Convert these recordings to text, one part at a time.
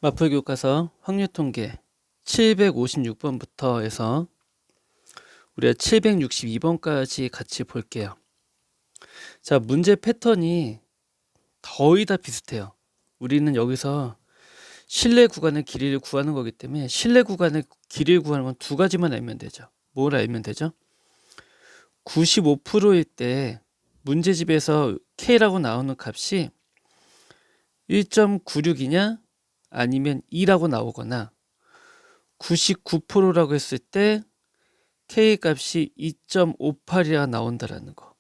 마플 교과서 확률통계 756번부터 해서 우리가 762번까지 같이 볼게요. 자, 문제 패턴이 거의 다 비슷해요. 우리는 여기서 실내 구간의 길이를 구하는 거기 때문에 실내 구간의 길이를 구하는 건 두 가지만 알면 되죠. 뭘 알면 되죠? 95%일 때 문제집에서 K라고 나오는 값이 1.96이냐 아니면 2라고 나오거나 99%라고 했을 때 K 값이 2.58이라 나온다라는 거.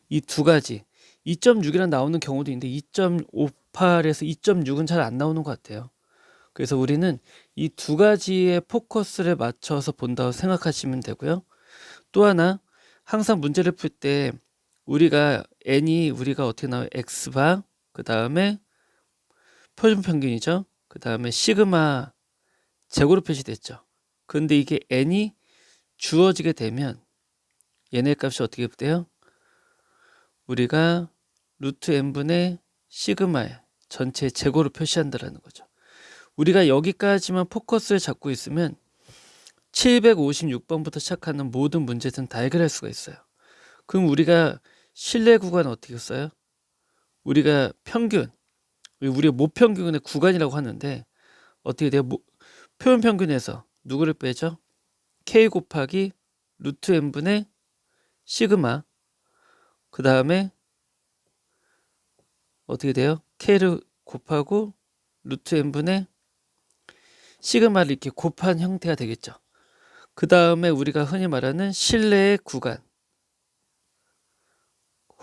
이 두 가지. 2.6이라 나오는 경우도 있는데 2.58에서 2.6은 잘 안 나오는 것 같아요. 그래서 우리는 이 두 가지의 포커스를 맞춰서 본다고 생각하시면 되고요. 또 하나, 항상 문제를 풀 때 우리가 n이 우리가 어떻게 나와요? x바, 그 다음에 표준평균이죠. 그 다음에 시그마 제곱으로 표시됐죠. 근데 이게 n이 주어지게 되면 얘네 값이 어떻게 돼요? 우리가 루트 n분의 시그마의 전체 제곱으로 표시한다라는 거죠. 우리가 여기까지만 포커스를 잡고 있으면 756번부터 시작하는 모든 문제들은 다 해결할 수가 있어요. 그럼 우리가 실내 구간 어떻게 써요? 우리가 평균, 우리가 모평균의 구간이라고 하는데 어떻게 돼요? 표현 평균에서 누구를 빼죠? K 곱하기 루트 n분의 시그마, 그 다음에 어떻게 돼요? K를 곱하고 루트 n분의 시그마를 이렇게 곱한 형태가 되겠죠. 그 다음에 우리가 흔히 말하는 실내의 구간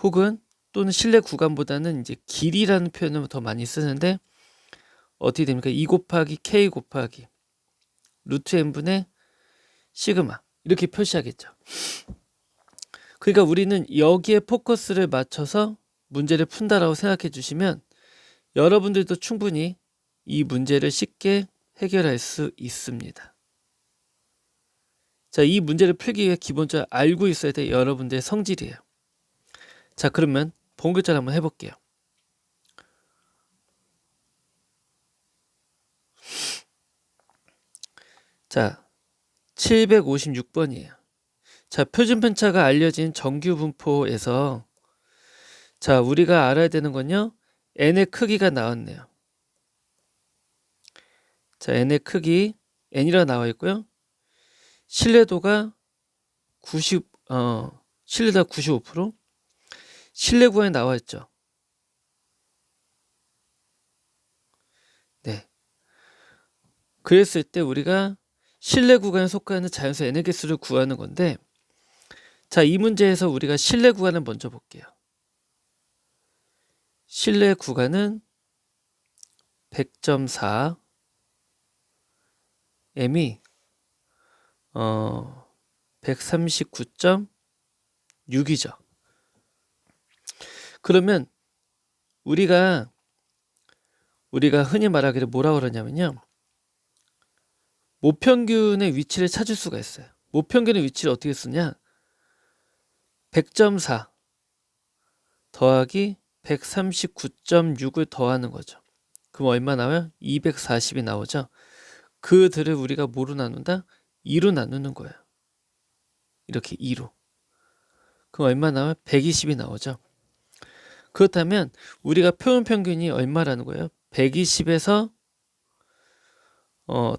혹은 또는 실내 구간보다는 이제 길이라는 표현을 더 많이 쓰는데 어떻게 됩니까? 2 곱하기 K 곱하기 루트 n분의 시그마 이렇게 표시하겠죠. 그러니까 우리는 여기에 포커스를 맞춰서 문제를 푼다라고 생각해 주시면 여러분들도 충분히 이 문제를 쉽게 해결할 수 있습니다. 자, 이 문제를 풀기 위해 기본적으로 알고 있어야 될 여러분들의 성질이에요. 자, 그러면 본글자를 한번 해볼게요. 자, 756번이에요. 자, 표준편차가 알려진 정규 분포에서 자, 우리가 알아야 되는 건요. n의 크기가 나왔네요. 자, n의 크기 n이라 나와 있고요. 신뢰도가 95%, 실내 구간에 나와 있죠. 네. 그랬을 때 우리가 실내 구간에 속하는 자연수 n의 개수를 구하는 건데 자, 이 문제에서 우리가 실내 구간을 먼저 볼게요. 실내 구간은 100.4 m이 139.6이죠. 그러면 우리가 흔히 말하기를 뭐라 그러냐면요. 모평균의 위치를 찾을 수가 있어요. 모평균의 위치를 어떻게 쓰냐? 100.4 더하기 139.6을 더하는 거죠. 그럼 얼마 나와요? 240이 나오죠. 그들을 우리가 뭐로 나눈다? 2로 나누는 거예요. 이렇게 2로. 그럼 얼마 나와요? 120이 나오죠. 그렇다면 우리가 표현 평균이 얼마라는 거예요? 120에서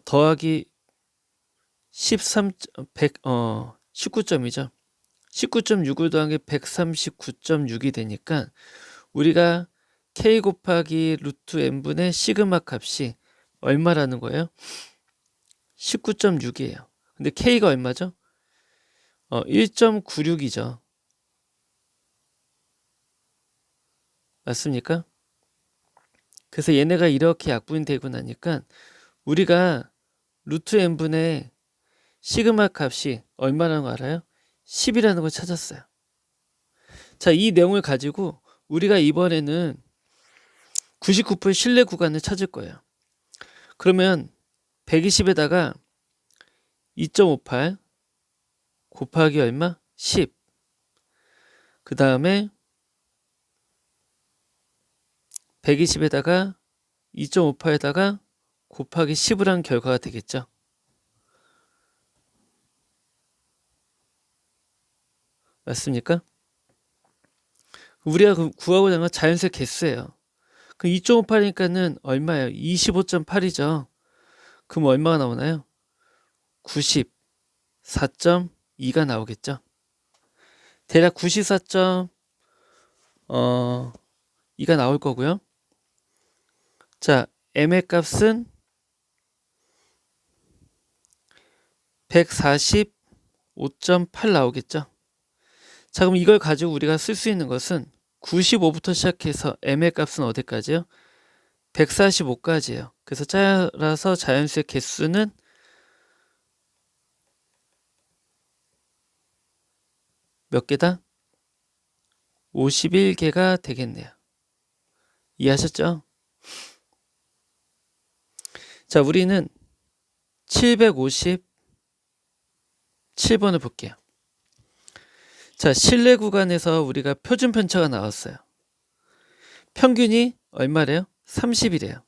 더하기 19점이죠. 19.6을 더한 게 139.6이 되니까 우리가 K 곱하기 루트 n분의 시그마 값이 얼마라는 거예요? 19.6이에요. 근데 K가 얼마죠? 1.96이죠. 맞습니까? 그래서 얘네가 이렇게 약분이 되고 나니까 우리가 루트 n분의 시그마 값이 얼마라는 거 알아요? 10이라는 걸 찾았어요. 자, 이 내용을 가지고 우리가 이번에는 99% 실내 구간을 찾을 거예요. 그러면 120에다가 2.58 곱하기 얼마? 10. 그 다음에 120에다가 2.58에다가 곱하기 10을 한 결과가 되겠죠. 맞습니까? 우리가 구하고자 하는 건 자연수의 개수예요. 그럼 2.58이니까는 얼마예요? 25.8이죠. 그럼 얼마가 나오나요? 94.2가 나오겠죠. 대략 94.2가 나올 거고요. 자, m의 값은 145.8 나오겠죠. 자, 그럼 이걸 가지고 우리가 쓸 수 있는 것은 95부터 시작해서 m의 값은 어디까지요? 145까지예요. 그래서 따라서 자연수의 개수는 몇 개다? 51개가 되겠네요. 이해하셨죠? 자, 우리는 757번을 볼게요. 자, 실내 구간에서 우리가 표준 편차가 나왔어요. 평균이 얼마래요? 30이래요.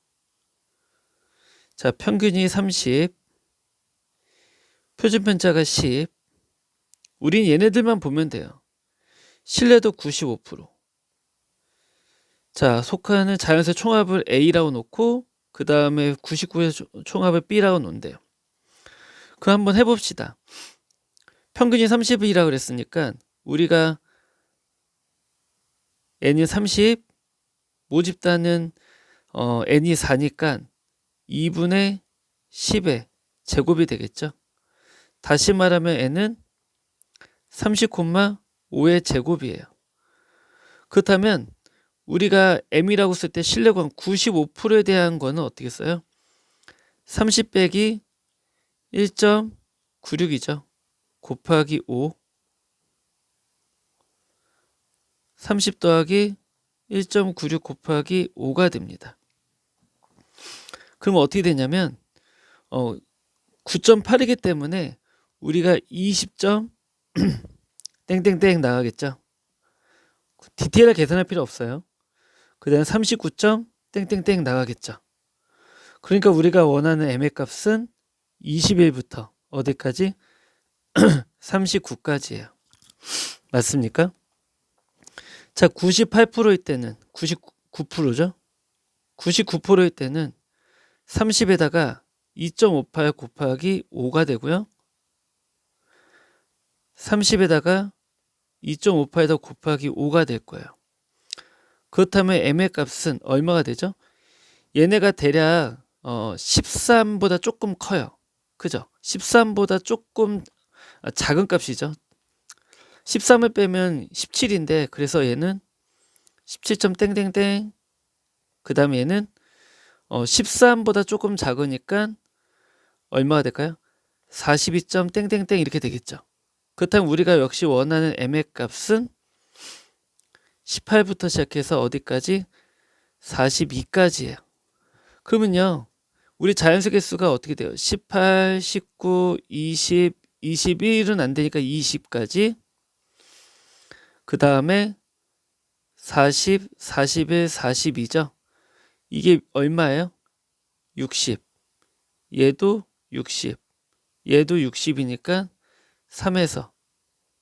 자, 평균이 30, 표준 편차가 10. 우린 얘네들만 보면 돼요. 실내도 95%. 자, 속하는 자연수의 총합을 A라고 놓고 그 다음에 99의 총합을 B라고 놓은대요. 그럼 한번 해봅시다. 평균이 30이라고 그랬으니까 우리가 n이 30, 모집단은 n이 4니까 2분의 10의 제곱이 되겠죠. 다시 말하면 n은 30,5의 제곱이에요. 그렇다면 우리가 m이라고 쓸 때 실내구간 95%에 대한 거는 어떻게 써요? 30 빼기 1.96이죠. 곱하기 5, 30 더하기 1.96 곱하기 5가 됩니다. 그럼 어떻게 되냐면 9.8이기 때문에 우리가 20점 땡땡땡 나가겠죠. 디테일하게 계산할 필요 없어요. 그 다음에 39점 땡땡땡 나가겠죠. 그러니까 우리가 원하는 m의 값은 21부터 어디까지? 39까지예요. 맞습니까? 자, 98%일 때는 99%죠. 99%일 때는 30에다가 2.58 곱하기 5가 되고요. 30에다가 2.58에다 곱하기 5가 될 거예요. 그렇다면 m의 값은 얼마가 되죠? 얘네가 대략 13보다 조금 커요. 그죠? 13보다 조금 작은 값이죠. 13을 빼면 17인데 그래서 얘는 17점 땡땡땡, 그 다음에 얘는 13보다 조금 작으니까 얼마가 될까요? 42점 땡땡땡 이렇게 되겠죠. 그렇다면 우리가 역시 원하는 m의 값은 18부터 시작해서 어디까지? 42까지예요. 그러면요, 우리 자연수 개수가 어떻게 돼요? 18, 19, 20, 21은 안 되니까 20까지. 그 다음에 40, 41, 42죠. 이게 얼마예요? 60. 얘도 60. 얘도 60이니까 3에서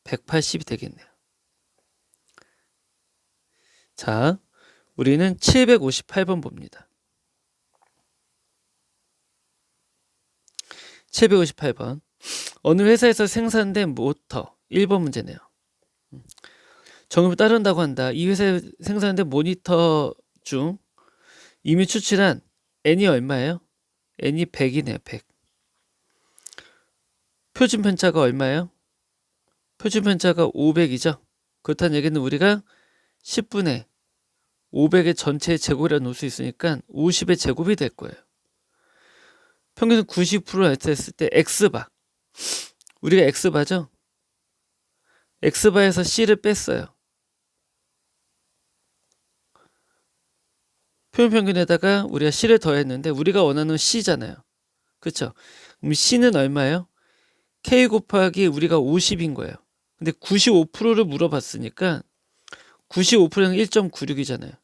180이 되겠네요. 자, 우리는 758번 봅니다. 758번. 어느 회사에서 생산된 모터 1번 문제네요. 정음을 따른다고 한다. 이 회사에 생산된 모니터 중 이미 추출한 n이 얼마예요? n이 100이네요. 100. 표준 편차가 얼마예요? 표준 편차가 500이죠. 그렇다는 얘기는 우리가 10분의 500의 전체 제곱이라 놓을 수 있으니까 50의 제곱이 될 거예요. 평균 90% 했을 때 x바. 우리가 x바죠? x바에서 c를 뺐어요. 표준 평균에다가 우리가 c를 더했는데 우리가 원하는 c잖아요. 그렇죠? 그럼 c는 얼마예요? k 곱하기 우리가 50인 거예요. 근데 95%를 물어봤으니까 95%는 1.96이잖아요.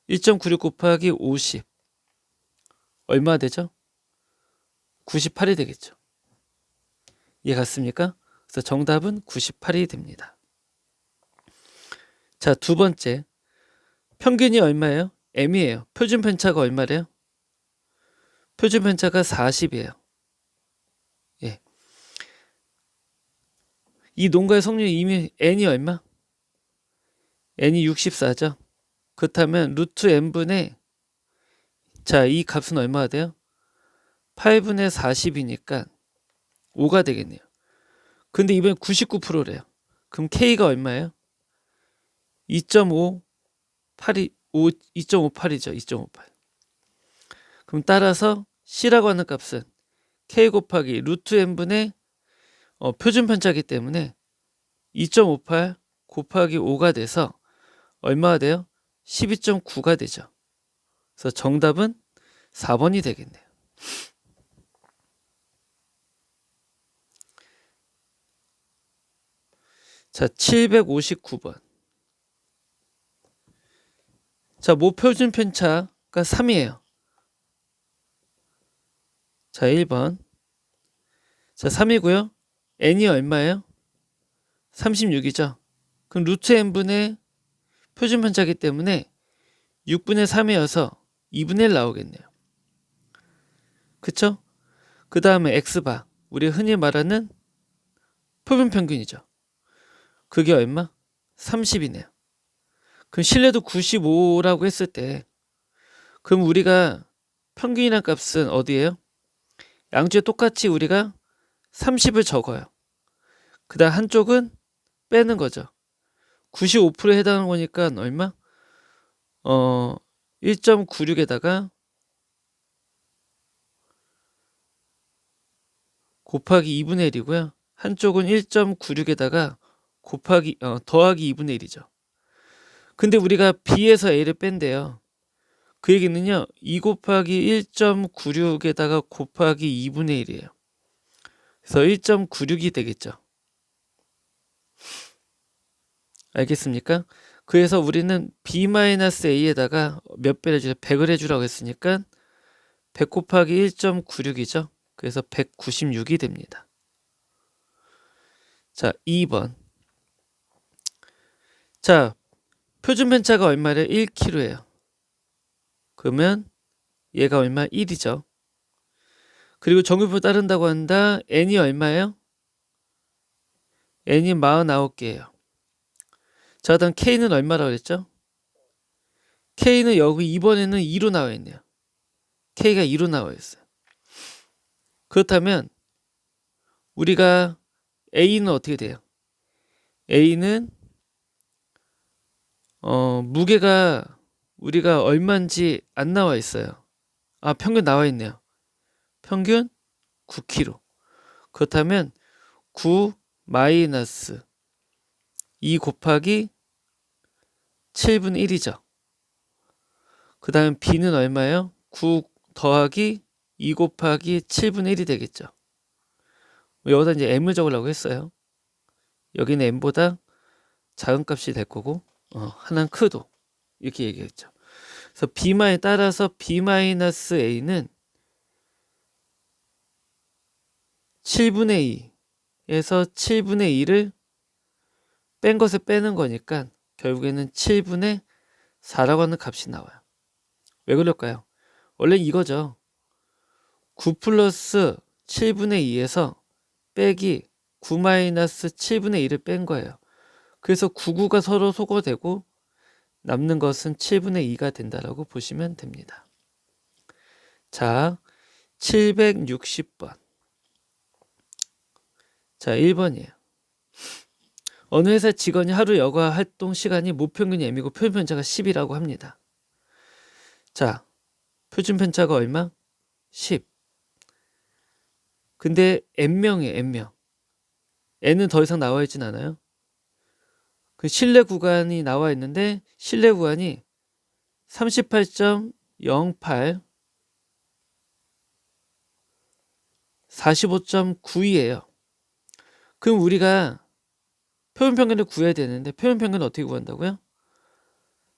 1.96 곱하기 50 얼마 되죠? 98이 되겠죠. 이해 갔습니까? 그래서 정답은 98이 됩니다. 자, 두 번째. 평균이 얼마예요? m이에요. 표준 편차가 얼마래요? 표준 편차가 40이에요. 예. 이 농가의 성률이 이미 n이 얼마? n이 64죠. 그렇다면 루트 n분의 자, 이 값은 얼마가 돼요? 8분의 40이니까 5가 되겠네요. 근데 이번엔 99%래요. 그럼 K가 얼마예요? 2.58이죠. 2.58. 그럼 따라서 C라고 하는 값은 K 곱하기 루트 n분의 표준 편차이기 때문에 2.58 곱하기 5가 돼서 얼마가 돼요? 12.9가 되죠. 그래서 정답은 4번이 되겠네요. 자, 759번. 자, 모표준 편차가 3이에요. 자, 1번. 자, 3이고요. n이 얼마예요? 36이죠. 그럼 루트 n분의 표준 편차이기 때문에 6분의 3이어서 2분의 1 나오겠네요. 그쵸? 그 다음에 x바. 우리 흔히 말하는 표준 평균이죠. 그게 얼마? 30이네요. 그럼 신뢰도 95라고 했을 때 그럼 우리가 평균이란 값은 어디예요? 양쪽에 똑같이 우리가 30을 적어요. 그 다음 한쪽은 빼는 거죠. 95%에 해당하는 거니까 얼마? 1.96에다가 곱하기 2분의 1이고요. 한쪽은 1.96에다가 곱하기 더하기 2분의 1이죠. 근데 우리가 B에서 A를 뺀대요. 그 얘기는요. 2 곱하기 1.96에다가 곱하기 2분의 1이에요. 그래서 1.96이 되겠죠. 알겠습니까? 그래서 우리는 B-A에다가 몇 배를 해주죠? 100을 해주라고 했으니까 100 곱하기 1.96이죠. 그래서 196이 됩니다. 자, 2번. 자, 표준 편차가 얼마래? 1kg예요. 그러면 얘가 얼마? 1이죠. 그리고 정규표 따른다고 한다. n이 얼마예요? n이 49개예요. 자, 그다음 k는 얼마라고 그랬죠? k는 여기 이번에는 2로 나와 있네요. k가 2로 나와 있어요. 그렇다면 우리가 a는 어떻게 돼요? a는 무게가 우리가 얼마인지 안 나와 있어요. 아, 평균 나와 있네요. 평균 9kg. 그렇다면 9 마이너스 2 곱하기 7분의 1이죠. 그 다음 B는 얼마예요? 9 더하기 2 곱하기 7분의 1이 되겠죠. 여기다 이제 M을 적으려고 했어요. 여기는 M보다 작은 값이 될 거고 하나는 크도 이렇게 얘기했죠. 그래서 B만에 따라서 B-A는 7분의 2에서 7분의 2를 뺀 것을 빼는 거니까 결국에는 7분의 4라고 하는 값이 나와요. 왜 그럴까요? 원래 이거죠. 9 플러스 7분의 2에서 빼기 9 마이너스 7분의 2를 뺀 거예요. 그래서 99가 서로 소거되고 남는 것은 7분의 2가 된다라고 보시면 됩니다. 자, 760번. 자, 1번이에요. 어느 회사 직원이 하루 여가 활동 시간이 모평균이 M이고 표준 편차가 10이라고 합니다. 자, 표준 편차가 얼마? 10. 근데 N명이에요, N명. N은 더 이상 나와 있진 않아요. 그 실내 구간이 나와 있는데 실내 구간이 38.08 45.92예요. 그럼 우리가 표준 평균을 구해야 되는데 표준 평균을 어떻게 구한다고요?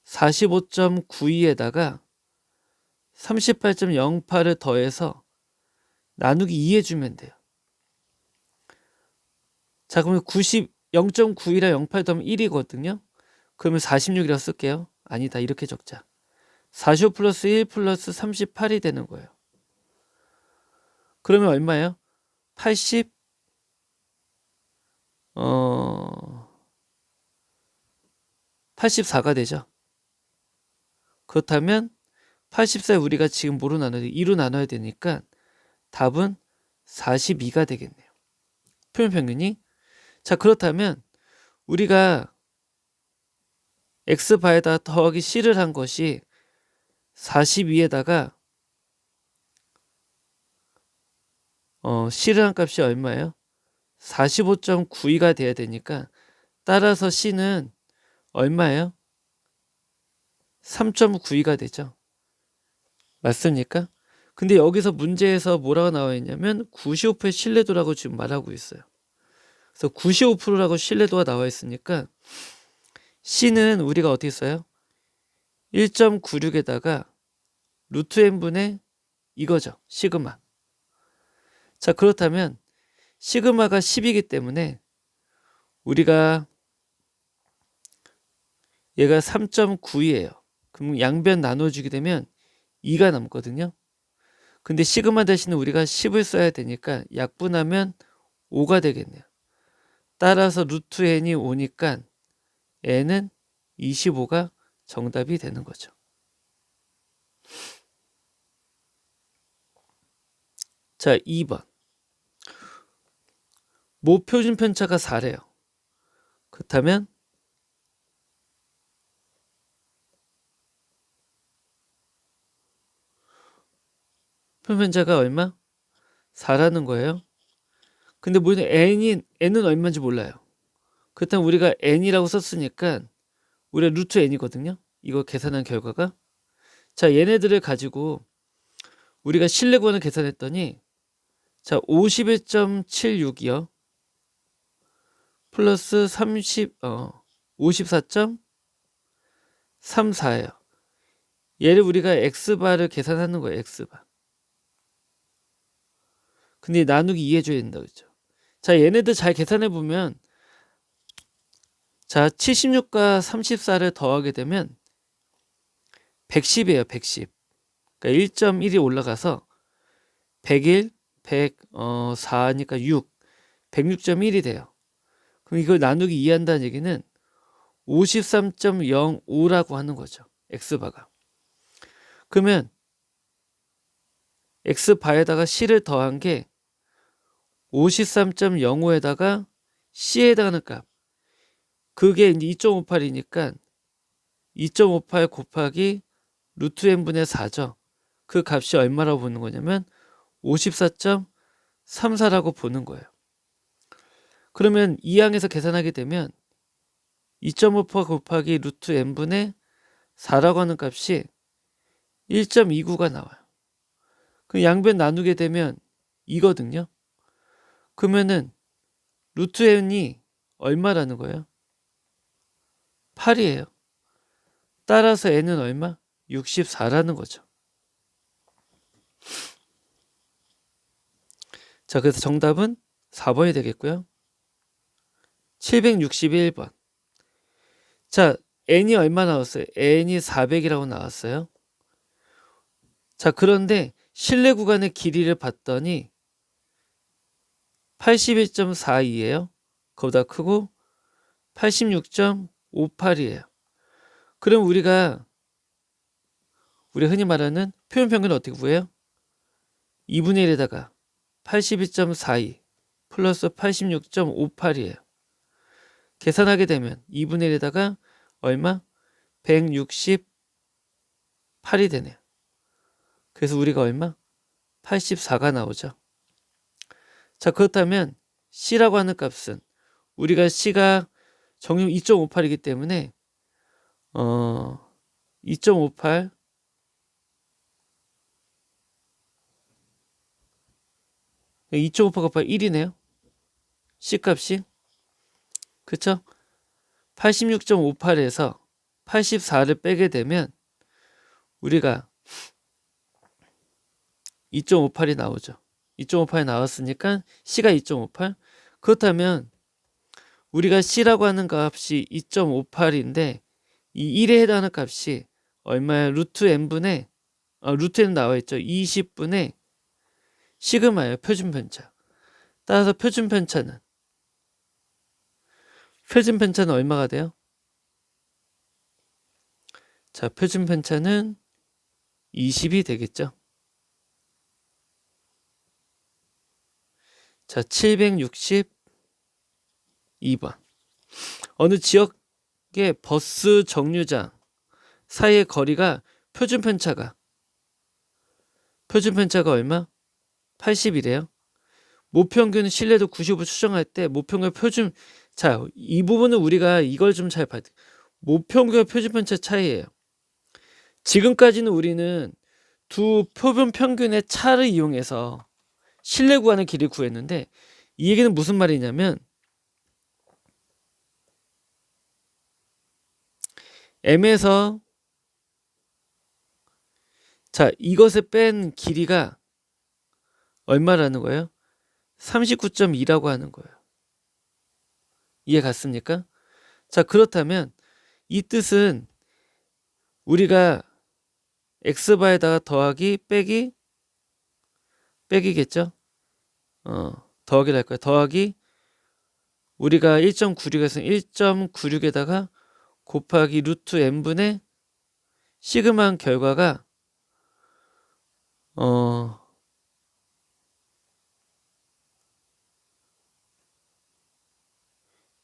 45.92에다가 38.08을 더해서 나누기 2 해주면 돼요. 자, 그러면 0.92랑 0.8 더하면 1이거든요. 그러면 46이라고 쓸게요. 아니다, 이렇게 적자. 45 플러스 1 플러스 38이 되는 거예요. 그러면 얼마예요? 84가 되죠. 그렇다면 84에 우리가 지금 뭐로 나눠야 돼? 2로 나눠야 되니까 답은 42가 되겠네요. 표현평균이. 자, 그렇다면 우리가 x바에다 더하기 c를 한 것이 42에다가 c를 한 값이 얼마예요? 45.92가 돼야 되니까 따라서 c는 얼마예요? 3.92가 되죠. 맞습니까? 근데 여기서 문제에서 뭐라고 나와 있냐면 95%의 신뢰도라고 지금 말하고 있어요. 그래서 95%라고 신뢰도가 나와 있으니까 C는 우리가 어떻게 써요? 1.96에다가 루트 n분의 이거죠. 시그마. 자, 그렇다면 시그마가 10이기 때문에 우리가 얘가 3.9이에요. 그럼 양변 나눠주게 되면 2가 남거든요. 근데 시그마 대신에 우리가 10을 써야 되니까 약분하면 5가 되겠네요. 따라서 루트 n이 5니까 n은 25가 정답이 되는 거죠. 자, 2번. 모표준 편차가 4래요. 그렇다면 표면자가 얼마? 4라는 거예요. 근데 뭐냐, n은 얼마인지 몰라요. 그렇다면 우리가 n이라고 썼으니까 우리가 루트 n이거든요. 이거 계산한 결과가. 자, 얘네들을 가지고 우리가 신뢰구간을 계산했더니 자, 51.76이요. 플러스 54.34예요. 얘를 우리가 x바를 계산하는 거예요. x바. 근데 나누기 2 해줘야 된다 그랬죠. 자, 얘네들 잘 계산해 보면 자, 76과 34를 더하게 되면 110이에요. 110. 그러니까 1.1이 올라가서 101, 104니까 6, 106.1이 돼요. 그럼 이걸 나누기 2 한다는 얘기는 53.05라고 하는 거죠. x바가. 그러면 x바에다가 c를 더한 게 53.05에다가 c에 해당하는 값. 그게 이제 2.58이니까 2.58 곱하기 루트 n분의 4죠. 그 값이 얼마라고 보는 거냐면 54.34라고 보는 거예요. 그러면 이 항에서 계산하게 되면 2.58 곱하기 루트 n분의 4라고 하는 값이 1.29가 나와요. 그 양변 나누게 되면 2거든요. 그러면은 루트 n이 얼마라는 거예요? 8이에요. 따라서 n은 얼마? 64라는 거죠. 자, 그래서 정답은 4번이 되겠고요. 761번. 자, n이 얼마 나왔어요? n이 400이라고 나왔어요. 자, 그런데 실내 구간의 길이를 봤더니 81.42예요. 그보다 크고 86.58이에요. 그럼 우리가 흔히 말하는 표현 평균을 어떻게 구해요? 2분의 1에다가 82.42 플러스 86.58이에요. 계산하게 되면 2분의 1에다가 얼마? 168이 되네요. 그래서 우리가 얼마? 84가 나오죠. 자, 그렇다면 C라고 하는 값은 우리가 C가 정육 2.58이기 때문에 2.58 2.58 곱하기 1이네요. C 값이. 그쵸? 86.58에서 84를 빼게 되면 우리가 2.58이 나오죠. 2.58이 나왔으니까 C가 2.58. 그렇다면 우리가 C라고 하는 값이 2.58인데 이 1에 해당하는 값이 얼마야? 루트 n분의 루트에는 나와 있죠. 20분의 시그마예요. 표준 편차. 따라서 표준 편차는 얼마가 돼요? 자, 표준 편차는 20이 되겠죠. 자, 762번. 어느 지역의 버스 정류장 사이의 거리가 표준 편차가 얼마? 80이래요. 모평균 신뢰도 90을 추정할 때 모평균 표준, 자, 이 부분은 우리가 이걸 좀 잘 봐야 돼. 모평균 표준 편차 차이예요. 지금까지는 우리는 두 표본 평균의 차를 이용해서 신뢰 구하는 길을 구했는데 이 얘기는 무슨 말이냐면 M에서 자, 이것을 뺀 길이가 얼마라는 거예요? 39.2라고 하는 거예요. 이해 갔습니까? 자, 그렇다면 이 뜻은 우리가 x바에다가 더하기 빼기겠죠? 더하기를 할 거야. 더하기 우리가 1.96에서 1.96에다가 곱하기 루트 n분의 시그마한 결과가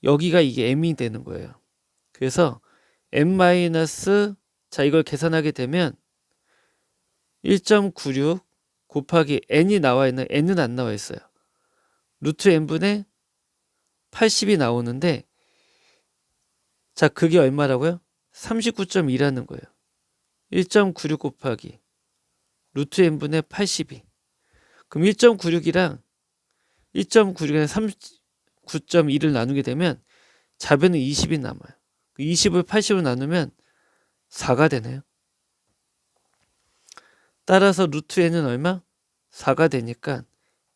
여기가 이게 m이 되는 거예요. 그래서 m 마이너스, 자, 이걸 계산하게 되면 1.96 곱하기 n이 나와 있는, n은 안 나와 있어요. 루트 n분의 80이 나오는데, 자, 그게 얼마라고요? 39.2라는 거예요. 1.96 곱하기 루트 n분의 82. 그럼 1.96이랑 39.2를 나누게 되면 좌변은 20이 남아요. 20을 80으로 나누면 4가 되네요. 따라서 루트 n은 얼마? 4가 되니까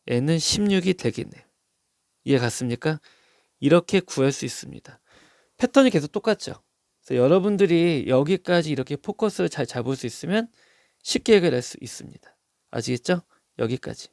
n은 16이 되겠네요. 이해 갔습니까? 이렇게 구할 수 있습니다. 패턴이 계속 똑같죠. 그래서 여러분들이 여기까지 이렇게 포커스를 잘 잡을 수 있으면 쉽게 해결할 수 있습니다. 아시겠죠? 여기까지.